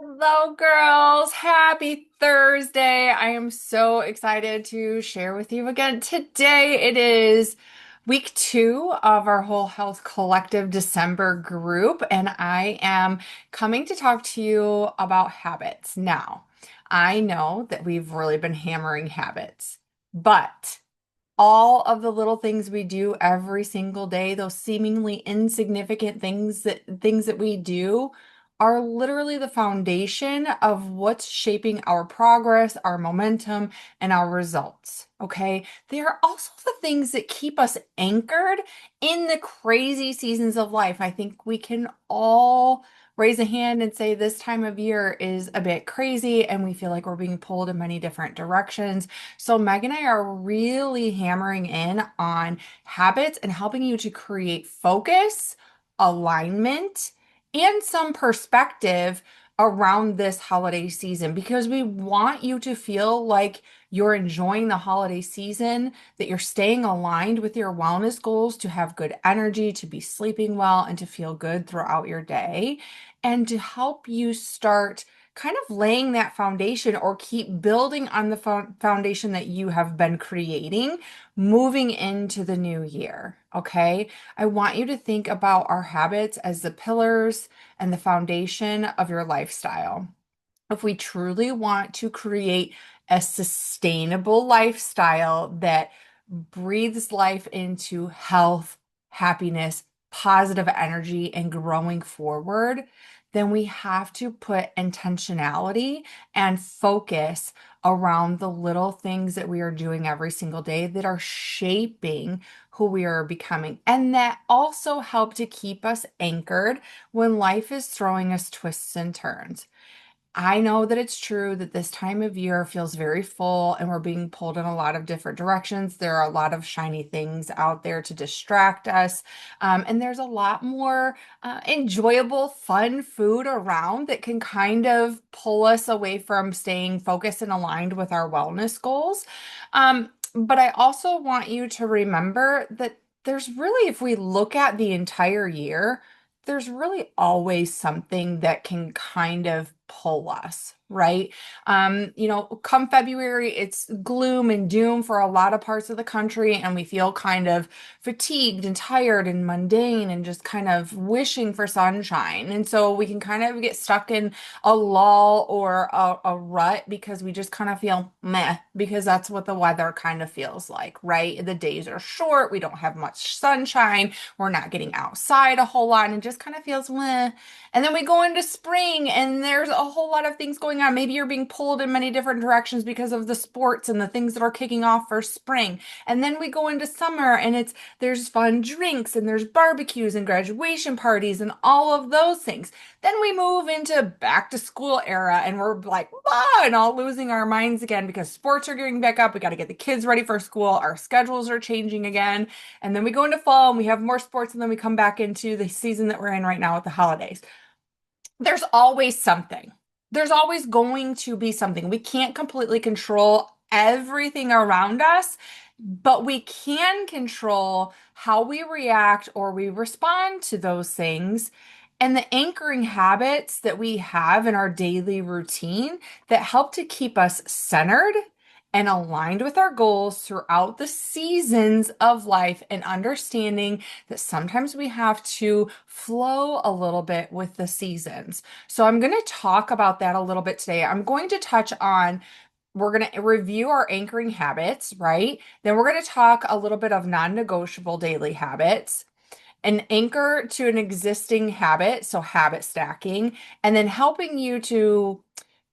Hello, girls. Happy Thursday. I am so excited to share with you again. Today it is week 2 of our Whole Health Collective December group, and I am coming to talk to you about habits. Now, I know that we've really been hammering habits, but all of the little things we do every single day, those seemingly insignificant things that we do are literally the foundation of what's shaping our progress, our momentum, and our results. Okay. They are also the things that keep us anchored in the crazy seasons of life. I think we can all raise a hand and say this time of year is a bit crazy and we feel like we're being pulled in many different directions. So, Meg and I are really hammering in on habits and helping you to create focus, alignment, and some perspective around this holiday season because we want you to feel like you're enjoying the holiday season, that you're staying aligned with your wellness goals to have good energy, to be sleeping well, and to feel good throughout your day, and to help you start kind of laying that foundation or keep building on the foundation that you have been creating moving into the new year. Okay. I want you to think about our habits as the pillars and the foundation of your lifestyle. If we truly want to create a sustainable lifestyle that breathes life into health, happiness, positive energy, and growing forward, then we have to put intentionality and focus around the little things that we are doing every single day that are shaping who we are becoming. And that also help to keep us anchored when life is throwing us twists and turns. I know that it's true that this time of year feels very full and we're being pulled in a lot of different directions. There are a lot of shiny things out there to distract us. And there's a lot more enjoyable, fun food around that can kind of pull us away from staying focused and aligned with our wellness goals. But I also want you to remember that there's really, if we look at the entire year, there's really always something that can kind of pull us, right? Come February, it's gloom and doom for a lot of parts of the country, and we feel kind of fatigued and tired and mundane and just kind of wishing for sunshine. And so we can kind of get stuck in a lull or a rut because we just kind of feel meh, because that's what the weather kind of feels like, right? The days are short, we don't have much sunshine, we're not getting outside a whole lot, and it just kind of feels meh. And then we go into spring and there's a whole lot of things going on. Maybe you're being pulled in many different directions because of the sports and the things that are kicking off for spring. And then we go into summer and there's fun drinks and there's barbecues and graduation parties and all of those things. Then we move into back to school era and we're like, ah, and all losing our minds again because sports are getting back up. We got to get the kids ready for school. Our schedules are changing again. And then we go into fall and we have more sports and then we come back into the season that we're in right now with the holidays. There's always something. There's always going to be something. We can't completely control everything around us, but we can control how we react or we respond to those things and the anchoring habits that we have in our daily routine that help to keep us centered and aligned with our goals throughout the seasons of life, and understanding that sometimes we have to flow a little bit with the seasons. So I'm going to talk about that a little bit today. I'm going to touch on, we're going to review our anchoring habits, right? Then we're going to talk a little bit of non-negotiable daily habits, an anchor to an existing habit, so habit stacking, and then helping you to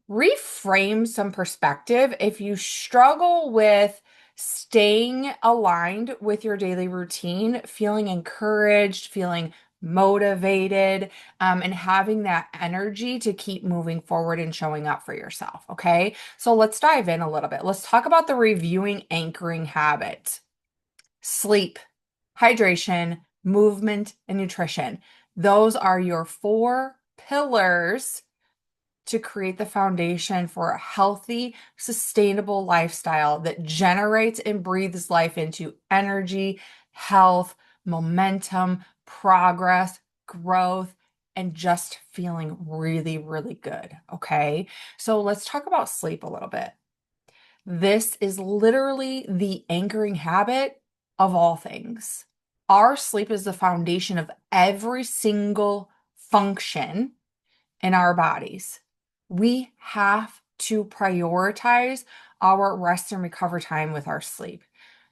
reframe some perspective if you struggle with staying aligned with your daily routine, feeling encouraged, feeling motivated, and having that energy to keep moving forward and showing up for yourself. Okay. So let's dive in a little bit. Let's talk about the reviewing anchoring habits: sleep, hydration, movement, and nutrition. Those are your 4 pillars to create the foundation for a healthy, sustainable lifestyle that generates and breathes life into energy, health, momentum, progress, growth, and just feeling really, really good. Okay. So let's talk about sleep a little bit. This is literally the anchoring habit of all things. Our sleep is the foundation of every single function in our bodies. We have to prioritize our rest and recover time with our sleep.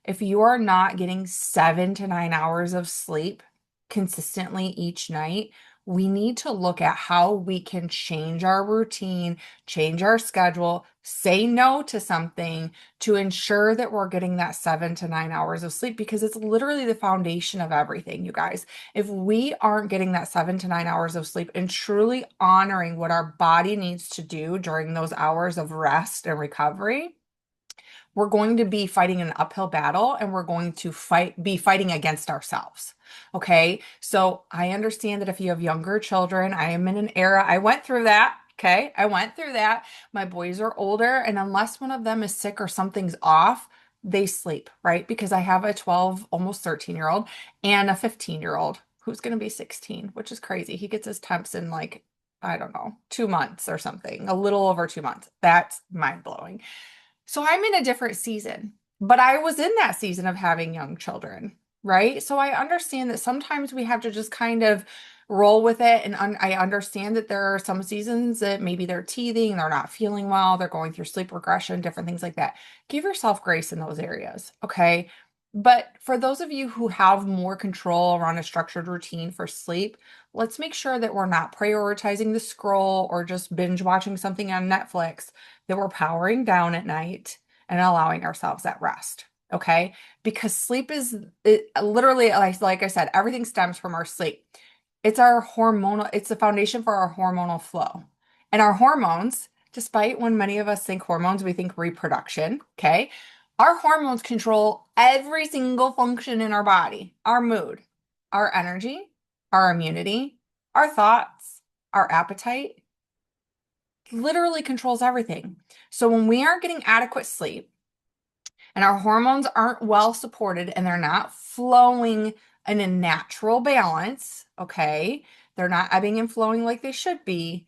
If you are not getting 7 to 9 hours of sleep consistently each night, we need to look at how we can change our routine, change our schedule, say no to something to ensure that we're getting that 7 to 9 hours of sleep because it's literally the foundation of everything, you guys. If we aren't getting that 7 to 9 hours of sleep and truly honoring what our body needs to do during those hours of rest and recovery, we're going to be fighting an uphill battle and we're going to be fighting against ourselves. Okay. So I understand that if you have younger children, I am in an era, I went through that. Okay. I went through that. My boys are older, and unless one of them is sick or something's off, they sleep, right? Because I have a 12, almost 13-year-old and a 15-year-old who's going to be 16, which is crazy. He gets his temps in like, I don't know, 2 months or something, a little over 2 months. That's mind blowing. So I'm in a different season, but I was in that season of having young children, right? So I understand that sometimes we have to just kind of roll with it. And I understand that there are some seasons that maybe they're teething, they're not feeling well, they're going through sleep regression, different things like that. Give yourself grace in those areas, okay? But for those of you who have more control around a structured routine for sleep, let's make sure that we're not prioritizing the scroll or just binge watching something on Netflix, that we're powering down at night and allowing ourselves that rest. Okay. Because sleep is literally, like I said, everything stems from our sleep. It's our hormonal, it's the foundation for our hormonal flow. And our hormones, despite when many of us think hormones, we think reproduction. Okay. Our hormones control every single function in our body, our mood, our energy, our immunity, our thoughts, our appetite, literally controls everything. So when we aren't getting adequate sleep and our hormones aren't well supported and they're not flowing in a natural balance, okay, they're not ebbing and flowing like they should be,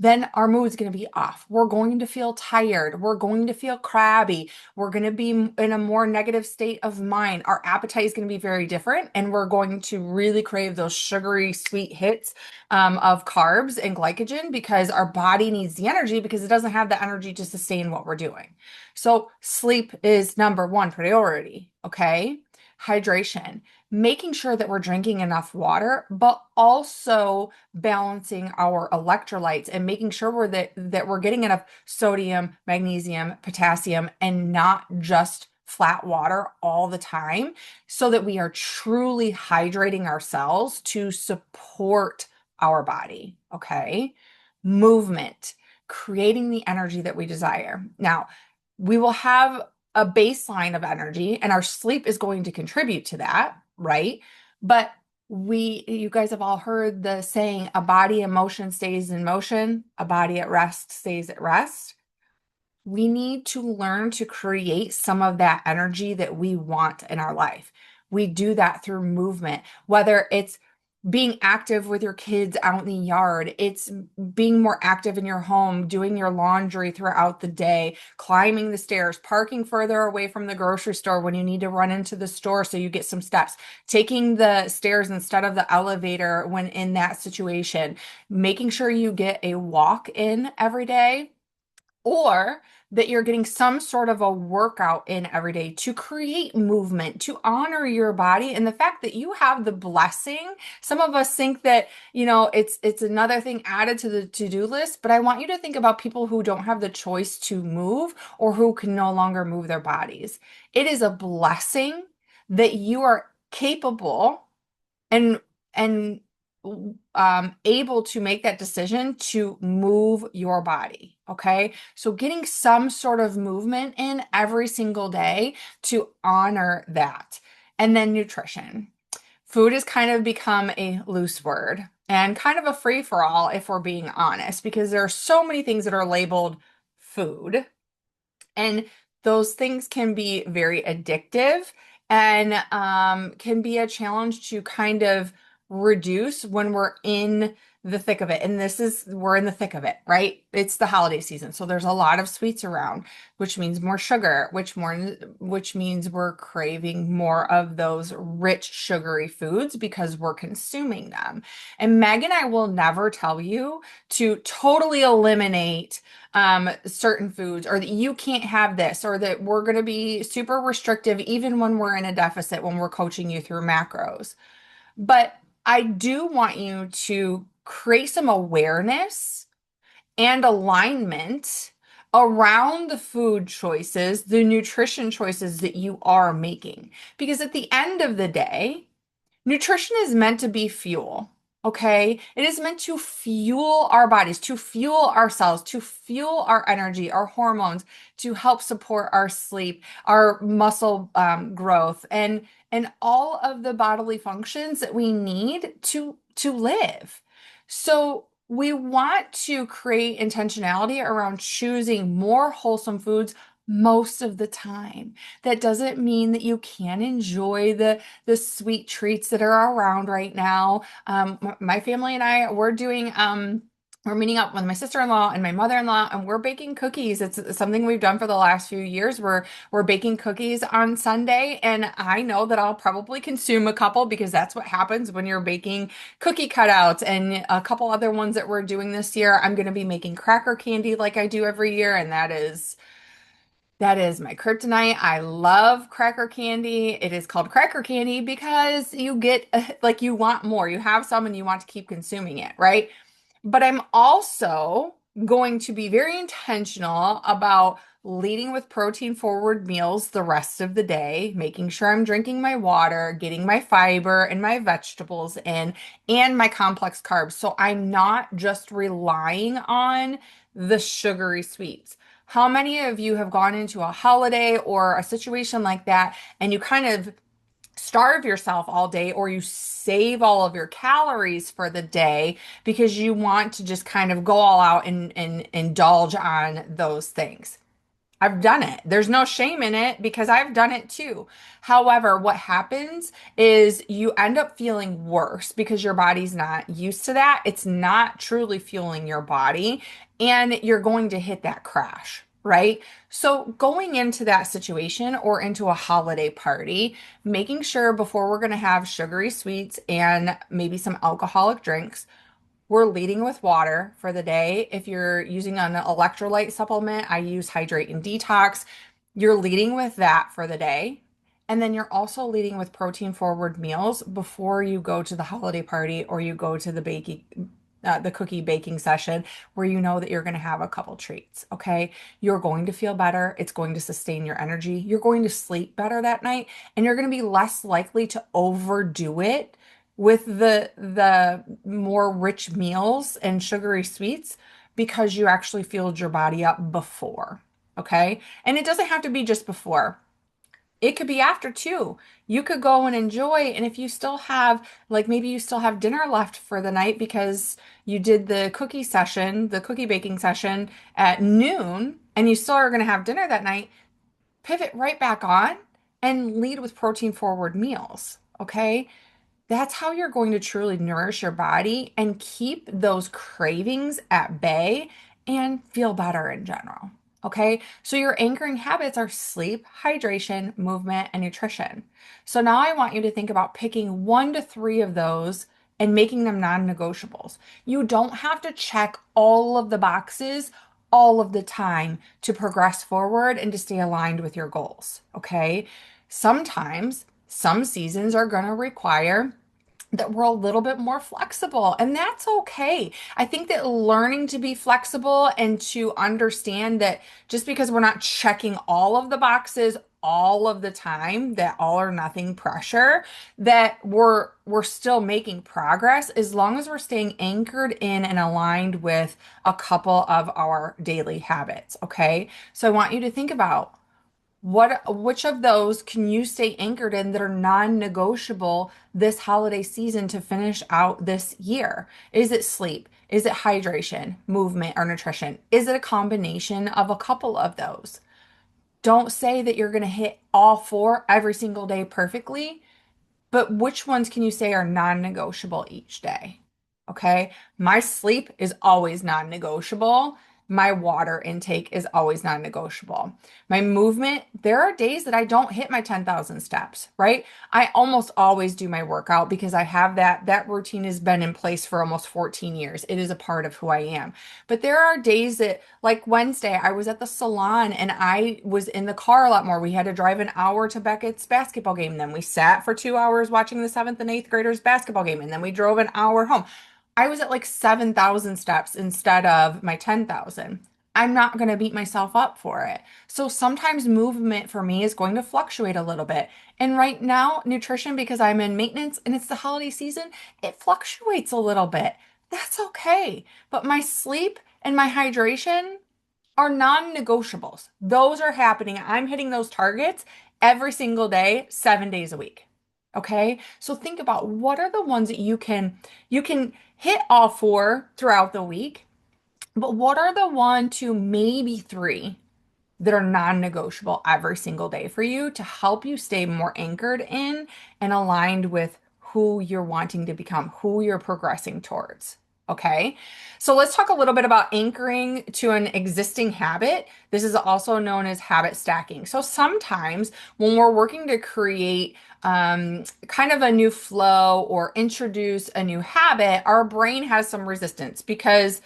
then our mood's going to be off. We're going to feel tired. We're going to feel crabby. We're going to be in a more negative state of mind. Our appetite is going to be very different, and we're going to really crave those sugary, sweet hits of carbs and glycogen because our body needs the energy because it doesn't have the energy to sustain what we're doing. So sleep is number one priority, okay? Hydration, making sure that we're drinking enough water, but also balancing our electrolytes and making sure that we're getting enough sodium, magnesium, potassium, and not just flat water all the time, so that we are truly hydrating ourselves to support our body. Okay. Movement, creating the energy that we desire. Now, we will have a baseline of energy, and our sleep is going to contribute to that, right? But you guys have all heard the saying, a body in motion stays in motion, a body at rest stays at rest. We need to learn to create some of that energy that we want in our life. We do that through movement, whether it's being active with your kids out in the yard, it's being more active in your home, doing your laundry throughout the day, climbing the stairs, parking further away from the grocery store when you need to run into the store so you get some steps, taking the stairs instead of the elevator when in that situation, making sure you get a walk in every day, or that you're getting some sort of a workout in every day to create movement, to honor your body and the fact that you have the blessing. Some of us think that, it's another thing added to the to-do list, but I want you to think about people who don't have the choice to move or who can no longer move their bodies. It is a blessing that you are capable and and able to make that decision to move your body. Okay. So getting some sort of movement in every single day to honor that. And then nutrition. Food has kind of become a loose word and kind of a free for all, if we're being honest, because there are so many things that are labeled food. And those things can be very addictive and can be a challenge to kind of reduce when we're in the thick of it. And we're in the thick of it, right? It's the holiday season. So there's a lot of sweets around, which means more sugar, which means we're craving more of those rich sugary foods because we're consuming them. And Meg and I will never tell you to totally eliminate certain foods, or that you can't have this, or that we're going to be super restrictive even when we're in a deficit when we're coaching you through macros. But I do want you to create some awareness and alignment around the food choices, the nutrition choices that you are making. Because at the end of the day, nutrition is meant to be fuel, okay? It is meant to fuel our bodies, to fuel our cells, to fuel our energy, our hormones, to help support our sleep, our muscle growth, and all of the bodily functions that we need to live. So we want to create intentionality around choosing more wholesome foods most of the time. That doesn't mean that you can't enjoy the sweet treats that are around right now. My family and I, we're meeting up with my sister-in-law and my mother-in-law, and we're baking cookies. It's something we've done for the last few years. We're baking cookies on Sunday, and I know that I'll probably consume a couple because that's what happens when you're baking cookie cutouts, and a couple other ones that we're doing this year. I'm going to be making cracker candy like I do every year, and that is my kryptonite. I love cracker candy. It is called cracker candy because you get like you want more. You have some and you want to keep consuming it, right? But I'm also going to be very intentional about leading with protein forward meals the rest of the day, making sure I'm drinking my water, getting my fiber and my vegetables in, and my complex carbs. So I'm not just relying on the sugary sweets. How many of you have gone into a holiday or a situation like that and you kind of starve yourself all day, or you save all of your calories for the day because you want to just kind of go all out and indulge on those things? I've done it. There's no shame in it because I've done it too. However, what happens is you end up feeling worse because your body's not used to that. It's not truly fueling your body, and you're going to hit that crash, right? So, going into that situation or into a holiday party, making sure before we're going to have sugary sweets and maybe some alcoholic drinks, we're leading with water for the day. If you're using an electrolyte supplement, I use Hydrate and Detox. You're leading with that for the day. And then you're also leading with protein forward meals before you go to the holiday party or you go to the cookie baking session where you know that you're going to have a couple treats. Okay. You're going to feel better. It's going to sustain your energy. You're going to sleep better that night, and you're going to be less likely to overdo it with the more rich meals and sugary sweets because you actually filled your body up before. Okay. And it doesn't have to be just before. It could be after too. You could go and enjoy. And if you still have, like maybe you still have dinner left for the night because you did the cookie session, the cookie baking session at noon, and you still are going to have dinner that night, pivot right back on and lead with protein forward meals. Okay. That's how you're going to truly nourish your body and keep those cravings at bay and feel better in general. Okay, so your anchoring habits are sleep, hydration, movement, and nutrition. So now I want you to think about picking 1 to 3 of those and making them non-negotiables. You don't have to check all of the boxes all of the time to progress forward and to stay aligned with your goals. Okay, sometimes some seasons are going to require that we're a little bit more flexible, and that's okay. I think that learning to be flexible and to understand that just because we're not checking all of the boxes all of the time, that all or nothing pressure, that we're still making progress as long as we're staying anchored in and aligned with a couple of our daily habits, okay? So I want you to think about which of those can you stay anchored in that are non-negotiable this holiday season to finish out this year? Is it sleep? Is it hydration, movement, or nutrition? Is it a combination of a couple of those? Don't say that you're going to hit all 4 every single day perfectly, but which ones can you say are non-negotiable each day? Okay. My sleep is always non-negotiable. My water intake is always non-negotiable. My movement, there are days that I don't hit my 10,000 steps, right? I almost always do my workout because I have that routine has been in place for almost 14 years. It is a part of who I am. But there are days that, like Wednesday, I was at the salon and I was in the car a lot more. We had to drive an hour to Beckett's basketball game. Then we sat for 2 hours watching the seventh and eighth graders basketball game. And then we drove an hour home. I was at like 7,000 steps instead of my 10,000. I'm not going to beat myself up for it. So sometimes movement for me is going to fluctuate a little bit. And right now, nutrition, because I'm in maintenance and it's the holiday season, it fluctuates a little bit. That's okay. But my sleep and my hydration are non-negotiables. Those are happening. I'm hitting those targets every single day, 7 days a week. Okay? So think about what are the ones that you can hit all four throughout the week, but what are the one, two, maybe three that are non-negotiable every single day for you to help you stay more anchored in and aligned with who you're wanting to become, who you're progressing towards. Okay. So let's talk a little bit about anchoring to an existing habit. This is also known as habit stacking. So sometimes when we're working to create kind of a new flow or introduce a new habit, our brain has some resistance because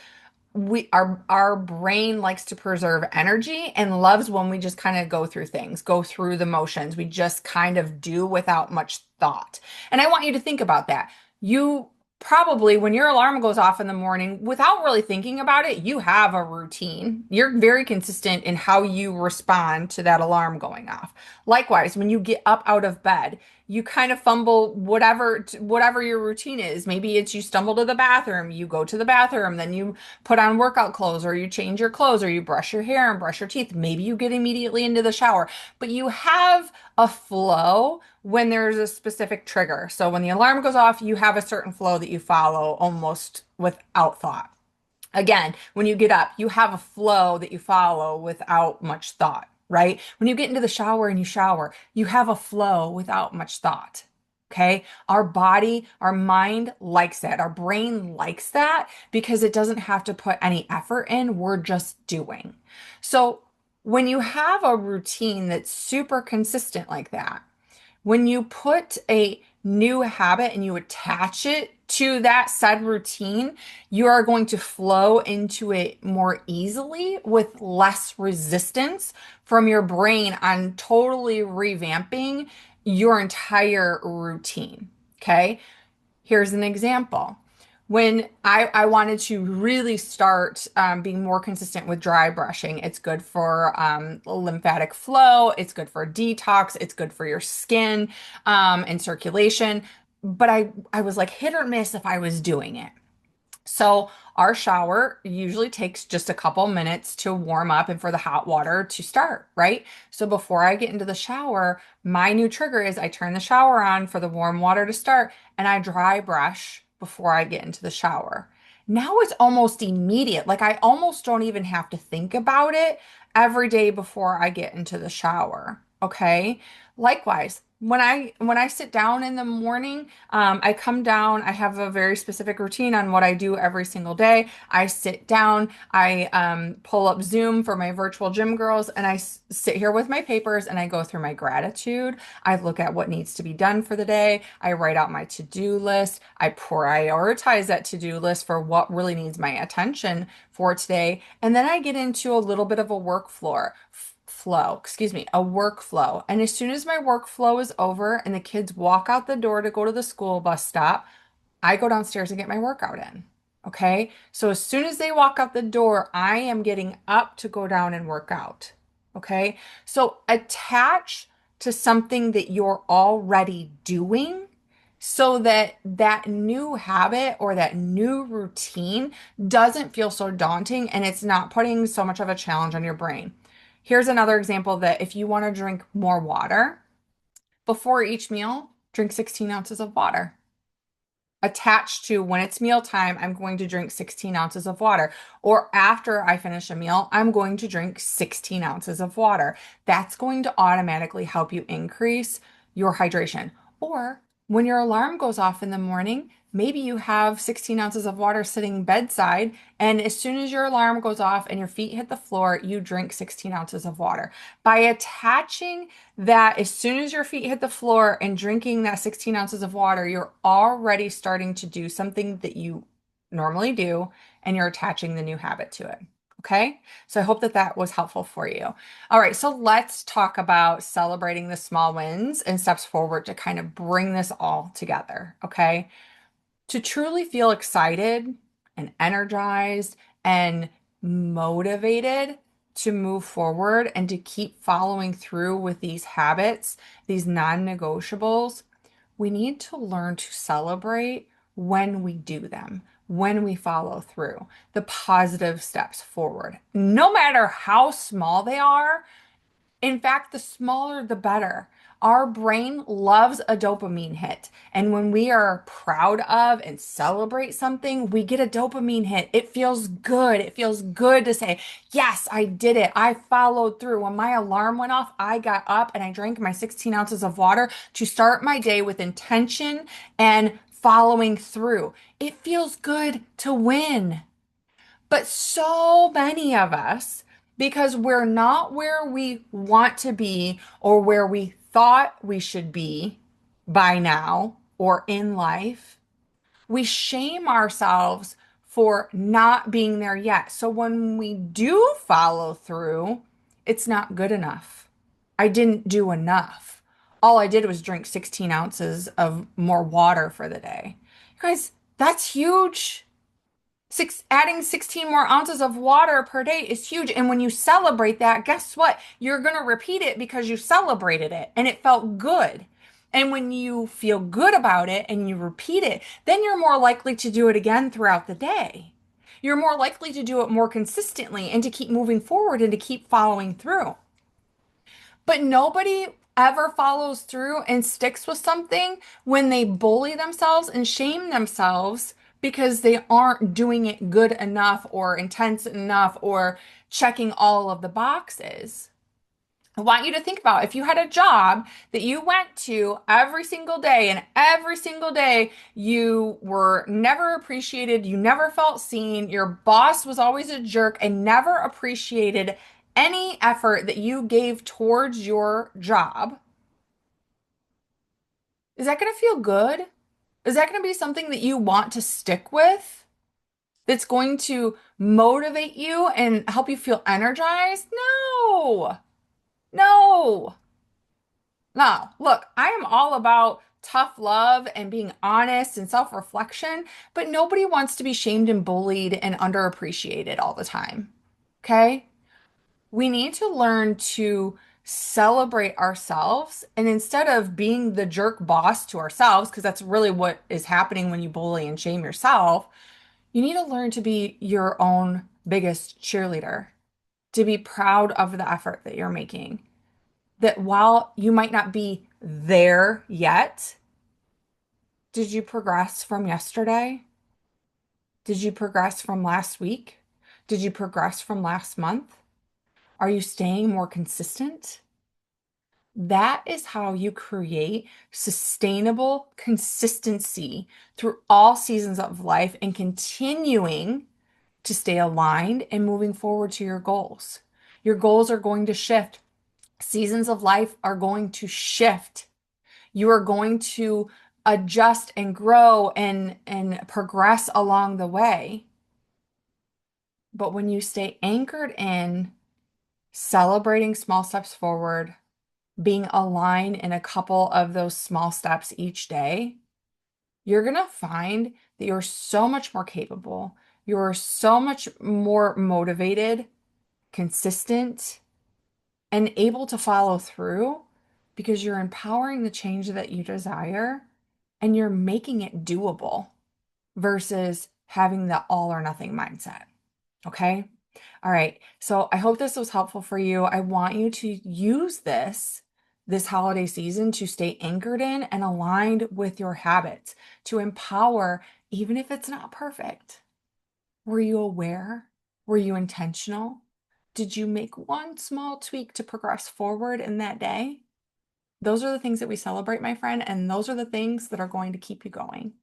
our brain likes to preserve energy and loves when we just kind of go through things, go through the motions. We just kind of do without much thought. And I want you to think about that. You probably, when your alarm goes off in the morning, without really thinking about it, you have a routine. You're very consistent in how you respond to that alarm going off. Likewise, when you get up out of bed, you kind of fumble whatever your routine is. Maybe it's you stumble to the bathroom, you go to the bathroom, then you put on workout clothes, or you change your clothes, or you brush your hair and brush your teeth. Maybe you get immediately into the shower, but you have a flow when there's a specific trigger. So when the alarm goes off, you have a certain flow that you follow almost without thought. Again, when you get up, you have a flow that you follow without much thought, right? When you get into the shower and you shower, you have a flow without much thought. Okay. Our body, our mind likes that. Our brain likes that because it doesn't have to put any effort in. We're just doing. So when you have a routine that's super consistent like that, when you put a new habit and you attach it to that said routine, you are going to flow into it more easily with less resistance from your brain on totally revamping your entire routine. Okay. Here's an example. When I wanted to really start being more consistent with dry brushing, it's good for lymphatic flow, it's good for detox, it's good for your skin and circulation. But I was like hit or miss if I was doing it. So our shower usually takes just a couple minutes to warm up and for the hot water to start, right? So before I get into the shower, my new trigger is I turn the shower on for the warm water to start and I dry brush before I get into the shower. Now it's almost immediate. Like I almost don't even have to think about it every day before I get into the shower. Okay. Likewise, when I sit down in the morning, I come down. I have a very specific routine on what I do every single day. I sit down. I pull up Zoom for my virtual gym girls, and I sit here with my papers and I go through my gratitude. I look at what needs to be done for the day. I write out my to-do list. I prioritize that to-do list for what really needs my attention for today, and then I get into a little bit of a a workflow. And as soon as my workflow is over and the kids walk out the door to go to the school bus stop, I go downstairs and get my workout in. Okay. So as soon as they walk out the door, I am getting up to go down and work out. Okay. So attach to something that you're already doing so that that new habit or that new routine doesn't feel so daunting and it's not putting so much of a challenge on your brain. Here's another example that if you want to drink more water, before each meal, drink 16 ounces of water. Attached to when it's mealtime, I'm going to drink 16 ounces of water. Or after I finish a meal, I'm going to drink 16 ounces of water. That's going to automatically help you increase your hydration. Or When your alarm goes off in the morning, maybe you have 16 ounces of water sitting bedside, and as soon as your alarm goes off and your feet hit the floor, you drink 16 ounces of water. By attaching that as soon as your feet hit the floor and drinking that 16 ounces of water, you're already starting to do something that you normally do, and you're attaching the new habit to it. Okay, so I hope that that was helpful for you. All right, so let's talk about celebrating the small wins and steps forward to kind of bring this all together. Okay, to truly feel excited and energized and motivated to move forward and to keep following through with these habits, these non-negotiables, we need to learn to celebrate when we do them, when we follow through the positive steps forward, no matter how small they are. In fact, the smaller the better. Our brain loves a dopamine hit. And when we are proud of and celebrate something, we get a dopamine hit. It feels good. It feels good to say, yes, I did it. I followed through. When my alarm went off, I got up and I drank my 16 ounces of water to start my day with intention and following through. It feels good to win. But so many of us, because we're not where we want to be or where we thought we should be by now or in life, we shame ourselves for not being there yet. So when we do follow through, it's not good enough. I didn't do enough. All I did was drink 16 ounces of more water for the day. You guys, that's huge. Adding 16 more ounces of water per day is huge. And when you celebrate that, guess what? You're going to repeat it because you celebrated it and it felt good. And when you feel good about it and you repeat it, then you're more likely to do it again throughout the day. You're more likely to do it more consistently and to keep moving forward and to keep following through. But nobody ever follows through and sticks with something when they bully themselves and shame themselves because they aren't doing it good enough or intense enough or checking all of the boxes. I want you to think about if you had a job that you went to every single day and every single day you were never appreciated, you never felt seen, your boss was always a jerk and never appreciated any effort that you gave towards your job. Is that going to feel good? Is that going to be something that you want to stick with? That's going to motivate you and help you feel energized? No, no. No, look, I am all about tough love and being honest and self-reflection, but nobody wants to be shamed and bullied and underappreciated all the time. Okay? We need to learn to celebrate ourselves, and instead of being the jerk boss to ourselves, because that's really what is happening when you bully and shame yourself, you need to learn to be your own biggest cheerleader, to be proud of the effort that you're making, that while you might not be there yet, did you progress from yesterday? Did you progress from last week? Did you progress from last month? Are you staying more consistent? That is how you create sustainable consistency through all seasons of life and continuing to stay aligned and moving forward to your goals. Your goals are going to shift. Seasons of life are going to shift. You are going to adjust and grow and progress along the way. But when you stay anchored in celebrating small steps forward, being aligned in a couple of those small steps each day, you're going to find that you're so much more capable. You're so much more motivated, consistent, and able to follow through because you're empowering the change that you desire and you're making it doable versus having the all or nothing mindset. Okay. All right. So I hope this was helpful for you. I want you to use this holiday season to stay anchored in and aligned with your habits, to empower, even if it's not perfect. Were you aware? Were you intentional? Did you make one small tweak to progress forward in that day? Those are the things that we celebrate, my friend, and those are the things that are going to keep you going.